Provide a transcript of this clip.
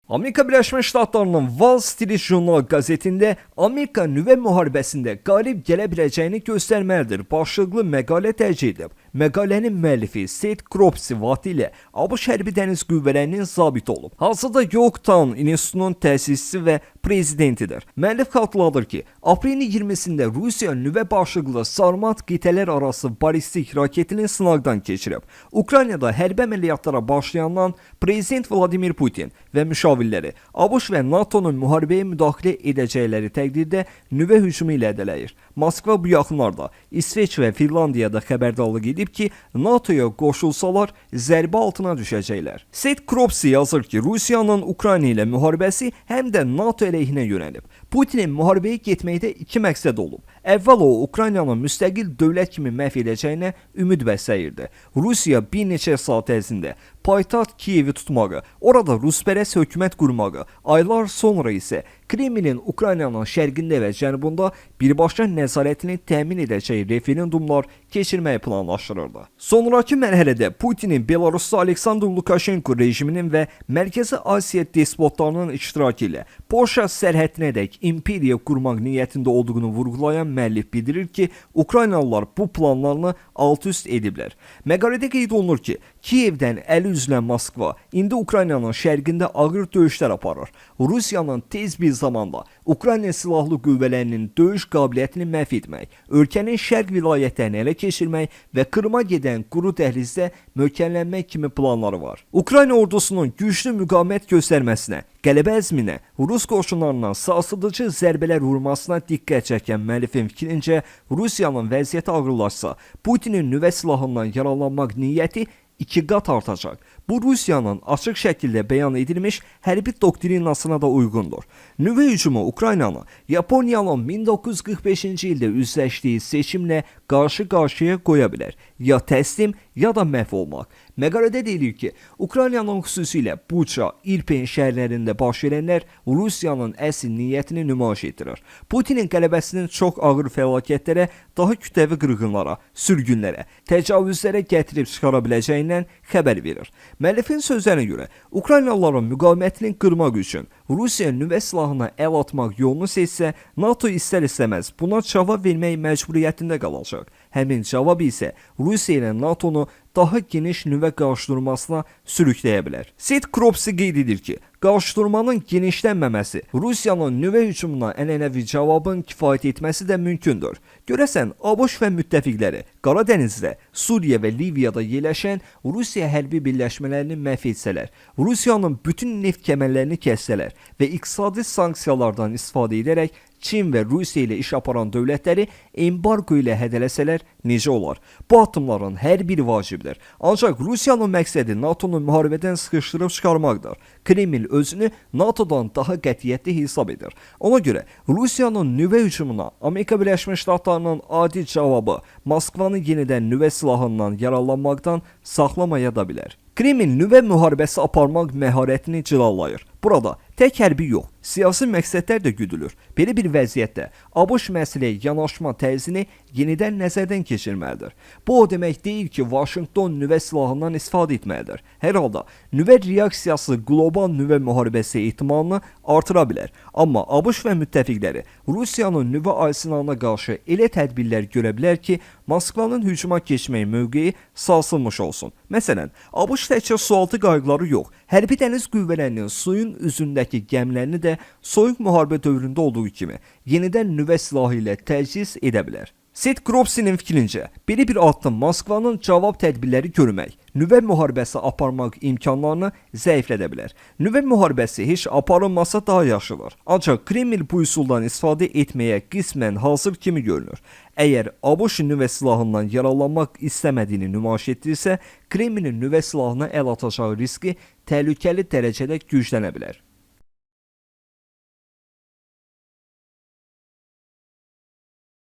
Amerika Birləşmiş Ştatlarının Wall Street Journal qəzetində Amerika nüvə müharibəsində qalib gələ biləcəyini göstərməlidir başlıqlı məqalə dərc edilib. Məqalənin müəllifi Seth Kropsi vaxtilə ABŞ Hərbi Dəniz Qüvvələrinin zabiti olub. Hazırda Yorktown İnstitutunun təsisçisi və prezidentidir. Müəllif xatırladır ki, aprelin 20-sində Rusiya nüvə başlıqlı Sarmat qitələr arası balistik raketini sınaqdan keçirib. Ukraynada hərbi əməliyyatlara başlayandan Prezident Vladimir Putin və müşavirləri ABŞ və NATO'nun müharibəyə müdaxilə edəcəkləri təqdirdə nüvə hücumu ilə hədələyir. Moskva bu yaxınlarda İsveç və Finlandiyada xəbərdarlıq edib ki, NATO'ya qoşulsalar zərbə altına düşəcəklər. Seth Kropsi yazır ki, Rusiyanın Ukrayna ilə müharibəsi həm də NATO əleyhinə yönəlib. Putinin müharibəyə getməkdə iki məqsəd olub. Əvvəl o, Ukraynanın müstəqil dövlət kimi məhv edəcəyinə ümid bəsləyirdi. Rusiya bir neçə saat ərzində paytaxt Kiyevi tutmağı, orada Ruspərəst hökumət qurmağı, aylar sonra isə Kremlin Ukraynanın şərqində və cənubunda birbaşa nəzarətini təmin edəcəyi referendumlar keçirməyi planlaşdırırdı. Sonraki mərhələdə Putinin Belarusda Aleksandr Lukashenko rejiminin və Mərkəzi Asiya despotlarının iştirakı ilə Polşa sərhədinədək imperiya qurmaq niyyətində olduğunu vurğulayan müəllif bildirir ki, Ukraynalılar bu planlarını alt-üst ediblər. Məqalədə qeyd olunur ki, Kiyevdən əli üzlən Moskva indi Ukraynanın şərqində ağır döyüşlər aparır. Rusiyanın tez bir zamanda Ukrayna silahlı qüvvələrinin döyüş qabiliyyətini məhv etmək, ölkənin şərq vilayətlərini ələ keçirmək və Krıma gedən quru dəhlizdə möhkəmlənmək kimi planları var. Ukrayna ordusunun güclü müqavimət göstərməsinə, qələbə əzminə, Rus qoşunlarından sarsıdıcı zərbələr vurmasına diqqət çəkən müəllifin fikrincə, Rusiyanın vəziyyəti ağırlaşsa, Putinin nüvə silahından yararlanmaq niyyəti 2 qat artacaq. Bu Rusiyanın açıq şəkildə bəyan edilmiş hərbi doktrinasına da uyğundur. Nüvə hücumu Ukraynanı Yaponiyanın 1945-ci ildə üzləşdiyi seçimlə qarşı-qarşıya qoya bilər. Ya təslim, ya da məhv olmaq. Məqalədə deyilir ki, Ukraynanın xüsusilə Buça, İrpin şəhərlərində baş verənlər Rusiyanın əsl niyyətini nümayiş etdirir. Putinin qələbəsinin çox ağır fəlakətlərə, daha kütləvi qırğınlara, sürgünlərə, təcavüzlərə gətirib çıxara biləcəyindən xəbər verir. Müəllifin sözlərinə görə, Ukraynalıların müqavimətini qırmaq üçün Rusiya nüvə silahına əl atmaq yolunu seçsə, NATO istər-istəməz buna cavab vermək məcburiyyətində qalacaq. Həmin cavab isə Rusiya ilə NATO'nu daha geniş nüvə qarşıdurmasına sürükləyə bilər. Seth Kropsi qeyd edir ki, qarşıdurmanın genişlənməməsi Rusiyanın nüvə hücumuna ənənəvi cavabın kifayət etməsi də mümkündür. Görəsən, ABŞ və müttəfiqləri Qara Dənizdə, Suriya və Liviyada yerləşən Rusiya hərbi birləşmələrini məhv etsələr, Rusiyanın bütün neft kəmərlərini kəssələr və iqtisadi sanksiyalardan istifadə edərək Çin və Rusiya ilə iş aparan dövlətləri embargo ilə hədələsələr necə olar? Bu addımların hər biri vacibdir. Ancaq Rusiyanın məqsədi NATO'nu müharibədən sıxışdırıb çıxarmaqdır. Kreml özünü NATO'dan daha qətiyyətli hesab edir. Ona görə Rusiyanın nüvə hücumuna Amerika Birləşmiş Ştatlarının adi cavabı Moskvanı yenidən nüvə silahından yararlanmaqdan saxlamaya da bilər. Kreml nüvə müharibəsi aparmaq məharətini cilalayır. Burada tək hərbi yox, siyasi məqsədlər də güdülür. Belə bir vəziyyətdə ABŞ məsələyə yanaşma tərzini yenidən nəzərdən keçirməlidir. Bu o demək deyil ki, Vaşinqton nüvə silahından istifadə etməlidir. Hər halda nüvə reaksiyası qlobal nüvə müharibəsi ehtimalını artıra bilər. Amma ABŞ və müttəfiqləri Rusiyanın nüvə arsenalına qarşı elə tədbirlər görə bilər ki, Moskvanın hücuma keçmək mövqeyi sarsılmış olsun. Məsələn, ABŞ təkcə sualtı qayıqları yox, hərbi dəniz qüvvələrinin suyun üzündəki gəmilərini də soyuq müharibə dövründə olduğu kimi yenidən nüvə silahı ilə təchiz edə bilər. Seth Kropsi'nin fikrincə, belə bir addım Moskvanın cavab tədbirləri görmək, nüvə müharibəsi aparmaq imkanlarını zəiflədə bilər. Nüvə müharibəsi heç aparılmasa daha yaxşıdır. Ancaq Kreml bu üsuldan istifadə etməyə qismən hazır kimi görünür. Əgər ABŞ nüvə silahından yararlanmaq istəmədiyini nümayiş etdirirsə, Kremlin nüvə silahına əl atacağı riski təhlükəli dərəcədə güclənə bilər.